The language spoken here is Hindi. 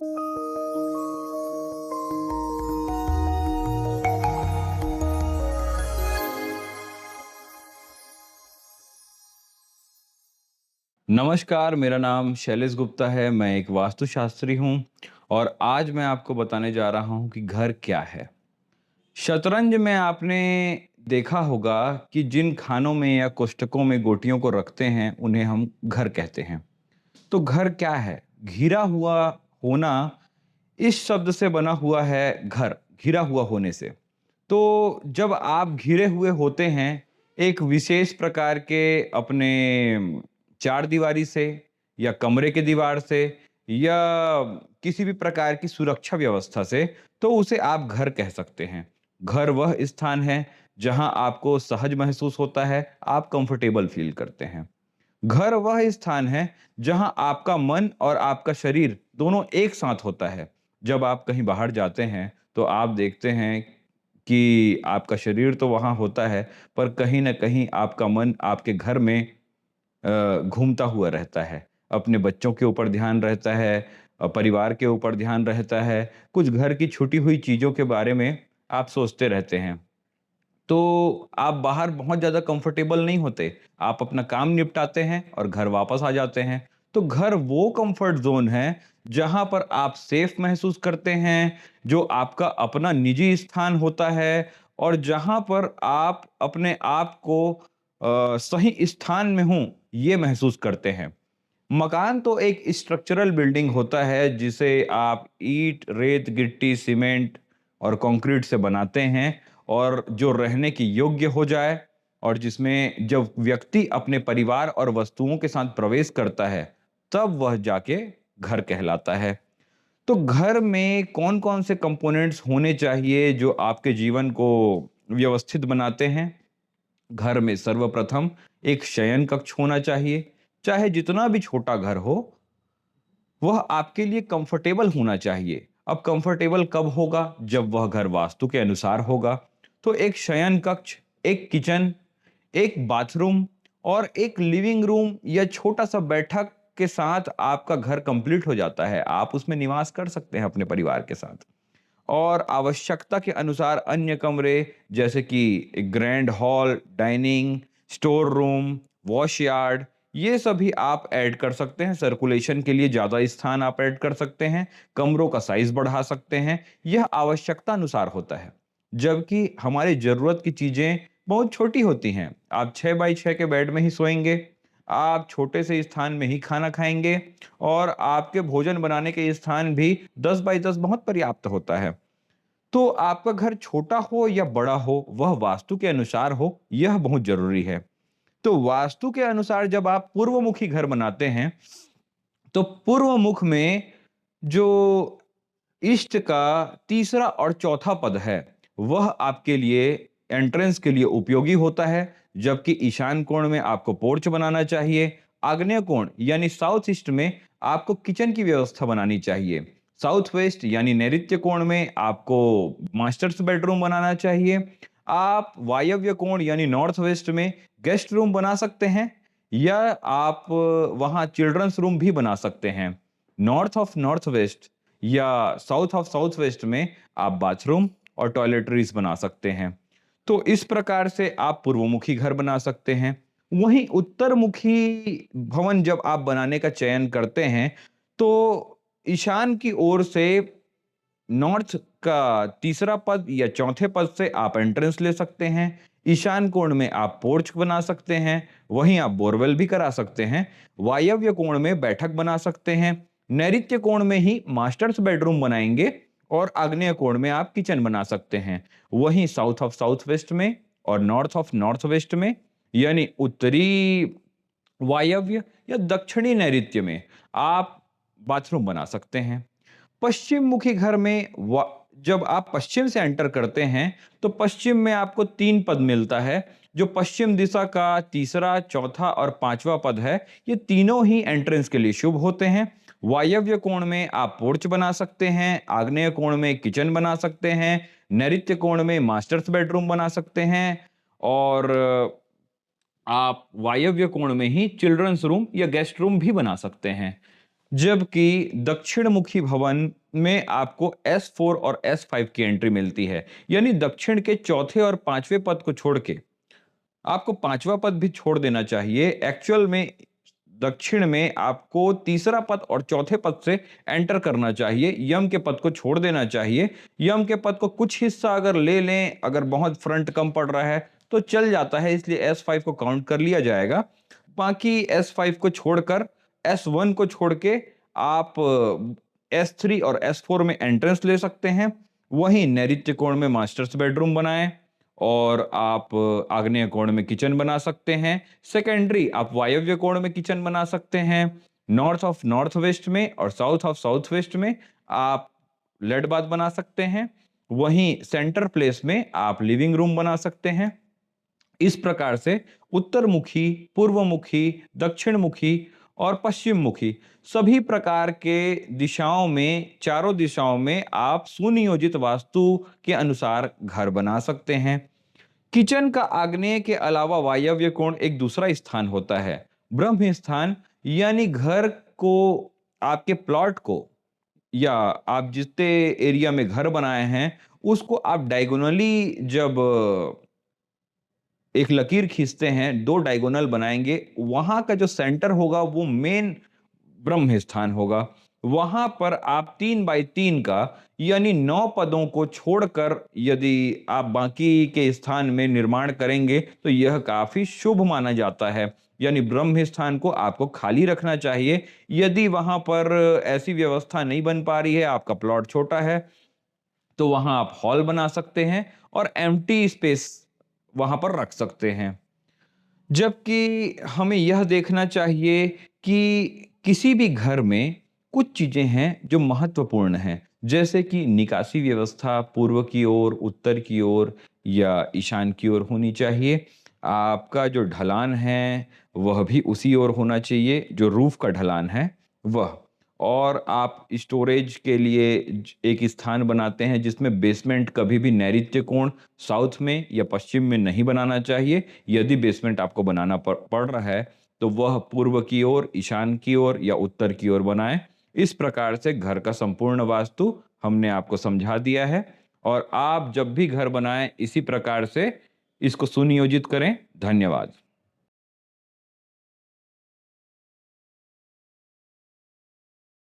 नमस्कार, मेरा नाम शैलेश गुप्ता है, मैं एक वास्तुशास्त्री हूँ और आज मैं आपको बताने जा रहा हूँ कि घर क्या है? शतरंज में आपने देखा होगा कि जिन खानों में या कोष्ठकों में गोटियों को रखते हैं, उन्हें हम घर कहते हैं। तो घर क्या है? घिरा हुआ होना इस शब्द से बना हुआ है घर, घिरा हुआ होने से। तो जब आप घिरे हुए होते हैं, एक विशेष प्रकार के अपने चारदीवारी से या कमरे के दीवार से या किसी भी प्रकार की सुरक्षा व्यवस्था से, तो उसे आप घर कह सकते हैं। घर वह स्थान है, जहां आपको सहज महसूस होता है, आप कंफर्टेबल फ़ील करते हैं। घर वह स्थान है जहां आपका मन और आपका शरीर दोनों एक साथ होता है। जब आप कहीं बाहर जाते हैं तो आप देखते हैं कि आपका शरीर तो वहां होता है, पर कहीं न कहीं आपका मन आपके घर में घूमता हुआ रहता है। अपने बच्चों के ऊपर ध्यान रहता है, परिवार के ऊपर ध्यान रहता है, कुछ घर की छूटी हुई चीज़ों के बारे में आप सोचते रहते हैं। तो आप बाहर बहुत ज़्यादा कंफर्टेबल नहीं होते। आप अपना काम निपटाते हैं और घर वापस आ जाते हैं। तो घर वो कंफर्ट ज़ोन है, जहाँ पर आप सेफ महसूस करते हैं, जो आपका अपना निजी स्थान होता है और जहाँ पर आप अपने आप को सही स्थान में हूँ, ये महसूस करते हैं। मकान तो एक स्ट्रक्चरल बिल्डिंग होता है जिसे आप ईंट, रेत, गिट्टी, सीमेंट और कंक्रीट से बनाते हैं और जो रहने की योग्य हो जाए और जिसमें जब व्यक्ति अपने परिवार और वस्तुओं के साथ प्रवेश करता है, तब वह जाके घर कहलाता है। तो घर में कौन-कौन से कंपोनेंट्स होने चाहिए जो आपके जीवन को व्यवस्थित बनाते हैं? घर में सर्वप्रथम एक शयन कक्ष होना चाहिए, चाहे जितना भी छोटा घर हो, वह आपके लिए कंफर्टेबल होना चाहिए। अब कंफर्टेबल कब होगा? जब वह घर वास्तु के अनुसार होगा। तो एक शयन कक्ष, एक किचन, एक बाथरूम और एक लिविंग रूम या छोटा-सा बैठक के साथ आपका घर कंप्लीट हो जाता है। आप उसमें निवास कर सकते हैं अपने परिवार के साथ। और आवश्यकता के अनुसार अन्य कमरे जैसे कि एक grand hall, dining, store room, wash yard, ये सभी आप ऐड कर सकते हैं। सर्कुलेशन के लिए ज़्यादा स्थान आप ऐड कर सकते हैं, कमरों का साइज़ बढ़ा सकते हैं, यह आवश्यकता अनुसार होता है। जबकि हमारी ज़रूरत की चीज़ें बहुत छोटी होती हैं। आप 6 बाई 6 के बेड में ही सोएँगे, आप छोटे से स्थान में ही खाना खाएँगे और आपके भोजन बनाने के स्थान भी 10 बाई 10 बहुत पर्याप्त होता है। तो आपका घर छोटा हो या बड़ा हो, वह वास्तु के अनुसार हो, यह बहुत ज़रूरी है। तो वास्तु के अनुसार जब आप पूर्वमुखी घर बनाते हैं, तो पूर्व मुख में जो इष्ट का तीसरा और चौथा पद है, वह आपके लिए एंट्रेंस के लिए उपयोगी होता है, जबकि ईशान कोण में आपको पोर्च बनाना चाहिए। आग्नेय कोण यानी साउथ ईस्ट में आपको किचन की व्यवस्था बनानी चाहिए। साउथ वेस्ट यानी नैऋत्य कोण में आपको मास्टर्स बेडरूम बनाना चाहिए। आप वायव्य कोण यानी नॉर्थ वेस्ट में गेस्ट रूम बना सकते हैं या आप वहाँ चिल्ड्रंस रूम भी बना सकते हैं। नॉर्थ ऑफ नॉर्थ वेस्ट या साउथ ऑफ साउथ वेस्ट में आप बाथरूम और टॉयलेटरीज बना सकते हैं। तो इस प्रकार से आप पूर्वमुखी घर बना सकते हैं। वहीं उत्तरमुखी भवन जब आप बनाने का चयन करते हैं, तो ईशान की ओर से नॉर्थ का तीसरा पद या चौथे पद से आप एंट्रेंस ले सकते हैं। ईशान कोण में आप पोर्च बना सकते हैं, वहीं आप बोरवेल भी करा सकते हैं। वायव्य कोण में बैठक बना सकते हैं। नैऋत्य कोण में ही मास्टर्स बेडरूम बनाएंगे और आग्नेय कोण में आप किचन बना सकते हैं। वहीं साउथ ऑफ साउथ वेस्ट में और नॉर्थ ऑफ नॉर्थ वेस्ट में यानी उत्तरी वायव्य या दक्षिणी नैऋत्य में आप बाथरूम बना सकते हैं। पश्चिम मुखी घर में जब आप पश्चिम से एंटर करते हैं, तो पश्चिम में आपको 3 पद मिलता है, जो पश्चिम दिशा का तीसरा, चौथा और 5वां पद है। ये तीनों ही एंट्रेंस के लिए शुभ होते हैं। वायव्य कोण में आप पोर्च बना सकते हैं, आग्नेय कोण में किचन बना सकते हैं, नैऋत्य कोण में मास्टर्स बेडरूम बना सकते हैं और आप वायव्य कोण में ही चिल्ड्रंस रूम या गेस्ट रूम भी बना सकते हैं। जबकि दक्षिण मुखी भवन में आपको S4 और S5 की एंट्री मिलती है। यानी दक्षिण के चौथे और पांचवें पद को छोड़ के आपको पांचवा पद भी छोड़ देना चाहिए। एक्चुअल में दक्षिण में आपको तीसरा पद और चौथे पद से एंटर करना चाहिए, यम के पद को छोड़ देना चाहिए। यम के पद को कुछ हिस्सा अगर ले लें, अगर बहुत फ्रंट कम पड़ रहा है तो चल जाता है, इसलिए S5 को काउंट कर लिया जाएगा। बाकी S5 को छोड़कर S1 को छोड़ के आप S3 और S4 में एंट्रेंस ले सकते हैं। वहीं नैऋत्य कोण में मास्टर्स बेडरूम बनाएं और आप आग्नेय कोण में किचन बना सकते हैं। सेकेंडरी आप वायव्य कोण में किचन बना सकते हैं। नॉर्थ ऑफ नॉर्थ वेस्ट में और साउथ ऑफ साउथ वेस्ट में आप लेड बाथ बना सकते हैं। वहीं सेंटर प्लेस में आप लिविंग रूम बना सकते हैं। इस प्रकार से उत्तर मुखी, पूर्व मुखी, दक्षिण मुखी और पश्चिम मुखी सभी प्रकार के दिशाओं में, चारों दिशाओं में आप सुनियोजित वास्तु के अनुसार घर बना सकते हैं। किचन का आग्नेय के अलावा वायव्य कोण एक दूसरा स्थान होता है, ब्रह्म स्थान। यानी घर को, आपके प्लॉट को, या आप जितने एरिया में घर बनाए हैं उसको आप डायगोनली जब एक लकीर खींचते हैं, दो डायगोनल बनाएंगे, वहां का जो सेंटर होगा वो मेन ब्रह्म स्थान होगा। वहां पर आप 3 बाई 3 का यानी 9 पदों को छोड़कर यदि आप बाकी के स्थान में निर्माण करेंगे तो यह काफी शुभ माना जाता है। यानी ब्रह्म स्थान को आपको खाली रखना चाहिए। यदि वहां पर ऐसी व्यवस्था नहीं बन पा रही है, आपका प्लॉट छोटा है, तो वहां आप हॉल बना सकते हैं और एम्प्टी स्पेस वहां पर रख सकते हैं। जबकि हमें यह देखना चाहिए कि किसी भी घर में कुछ चीजें हैं जो महत्वपूर्ण हैं, जैसे कि निकासी व्यवस्था पूर्व की ओर, उत्तर की ओर या ईशान की ओर होनी चाहिए। आपका जो ढलान है वह भी उसी ओर होना चाहिए, जो रूफ का ढलान है वह। और आप स्टोरेज के लिए एक स्थान बनाते हैं जिसमें बेसमेंट कभी भी नैऋत्य कोण साउथ में या पश्चिम में नहीं बनाना चाहिए। यदि बेसमेंट आपको बनाना पड़ रहा है तो वह पूर्व की ओर, ईशान की ओर या उत्तर की ओर बनाएं। इस प्रकार से घर का संपूर्ण वास्तु हमने आपको समझा दिया है, और आप जब भी घर बनाएं इसी प्रकार से इसको सुनियोजित करें। धन्यवाद।